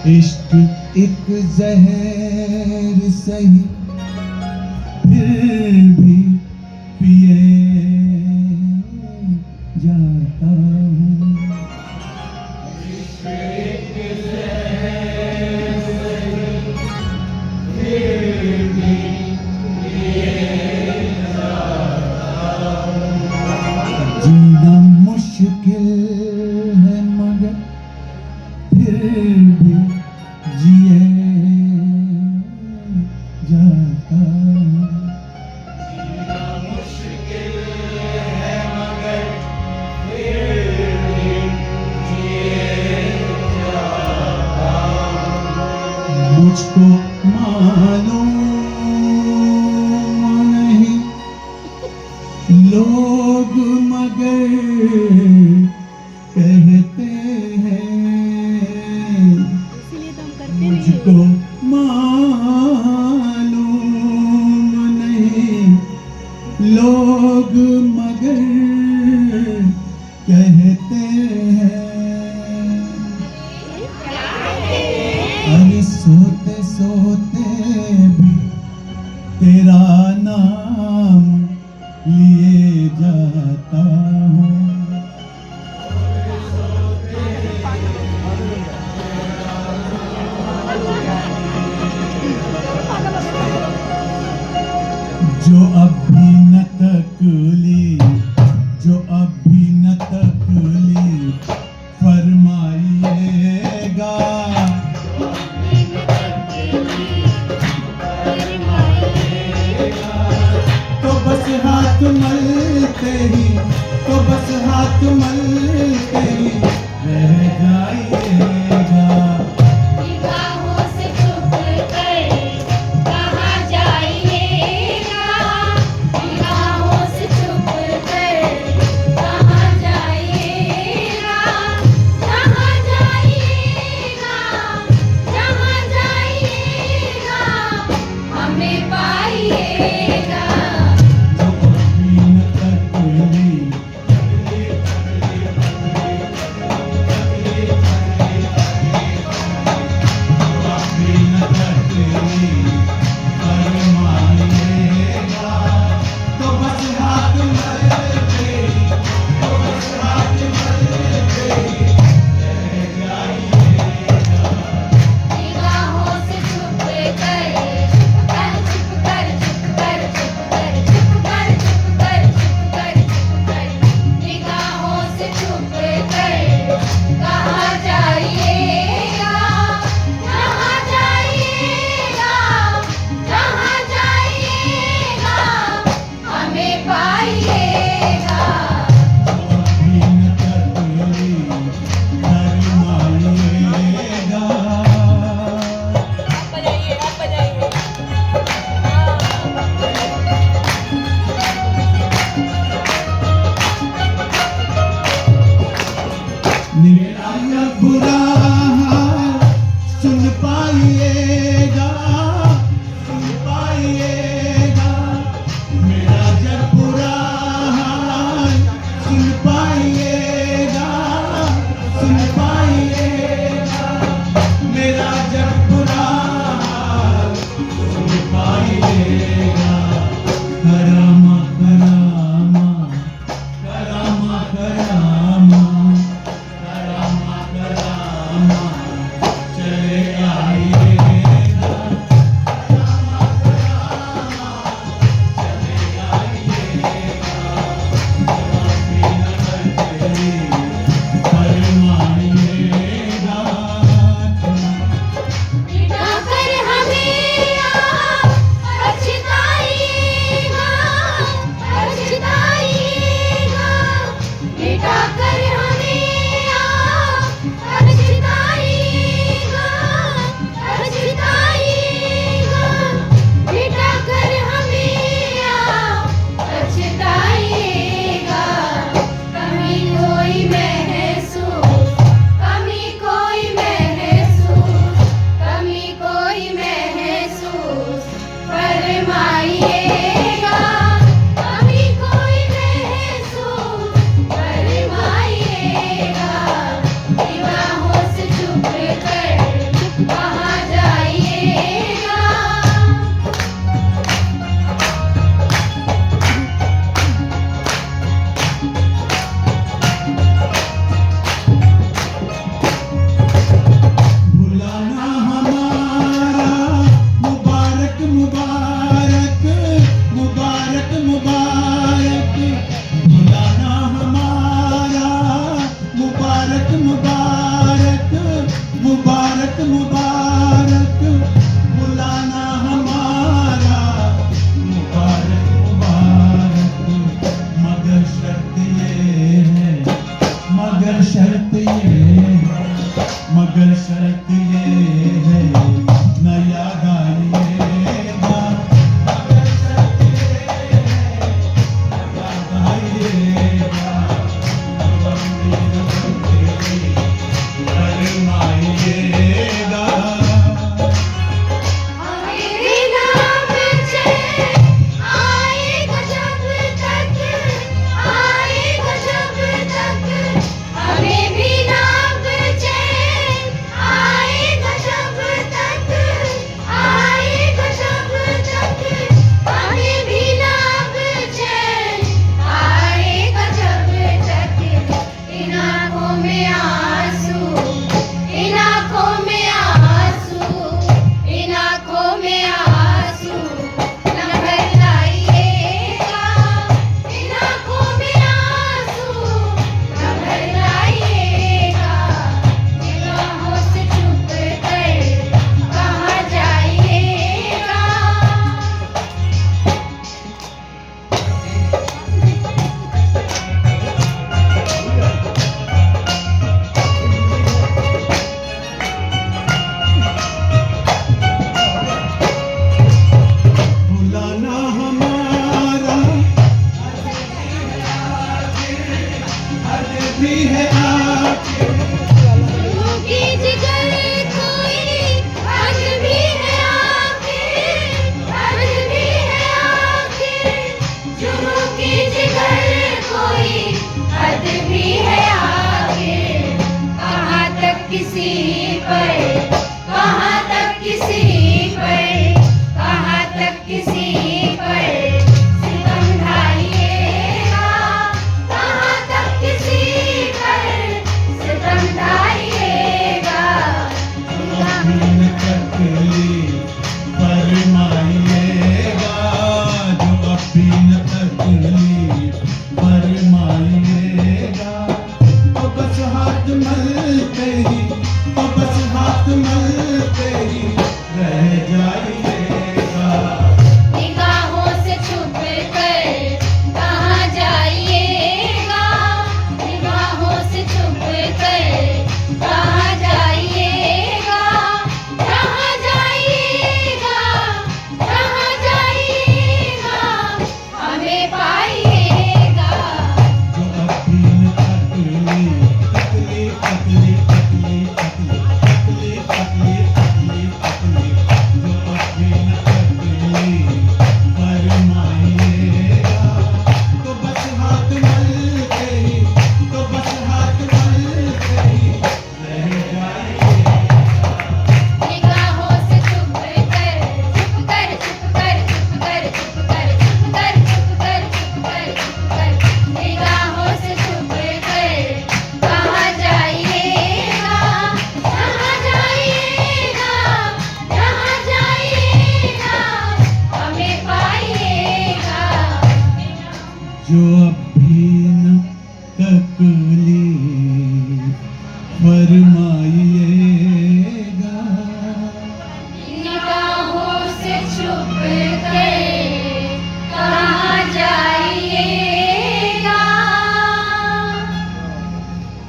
इश्क एक जहर सही फिर भी पिए जाता हूँ। इश्क एक जहर सही फिर भी पिए जाता हूँ। जीना मुश्किल है मगर फिर भी जिए जाता हूँ। जीना मुश्किल है मगर फिर भी जिए जाता हूँ। मुझको मालूम नहीं लोग मगर कहते हैं, मुझको मालूम नहीं लोग मगर कहते हैं। अरे सोते सोते भी तेरा नाम लिए जाता हूँ। जो अभी न तकली, जो अभी न तकली फरमाइएगा, तो बस हाथ मलते ही, तो बस हाथ मलते ही रह जाइएगा। मेरा जब बुरा हाल सुन पाइएगा, सुन पाइएगा, मेरा जब बुरा हाल सुन पाइएगा, सुन पाइएगा, मेरा जब बुरा हाल सुन पाइएगा। करामा करामा करामा करामा करामा करामा मुबारक मुबारक मुबारक बुलाना हमारा मुबारक मुबारक मगर शर्त ये है मगर शर्त ये है मगर शर्त ये है न याद आइएगा मगर शर्त ये है न याद आइएगा फरमाइएगा भी है आपके की जिगर कोई हद भी है आपके हद भी है आपके जुनू की जिगर कोई हद भी है आपके कहाँ तक किसी पर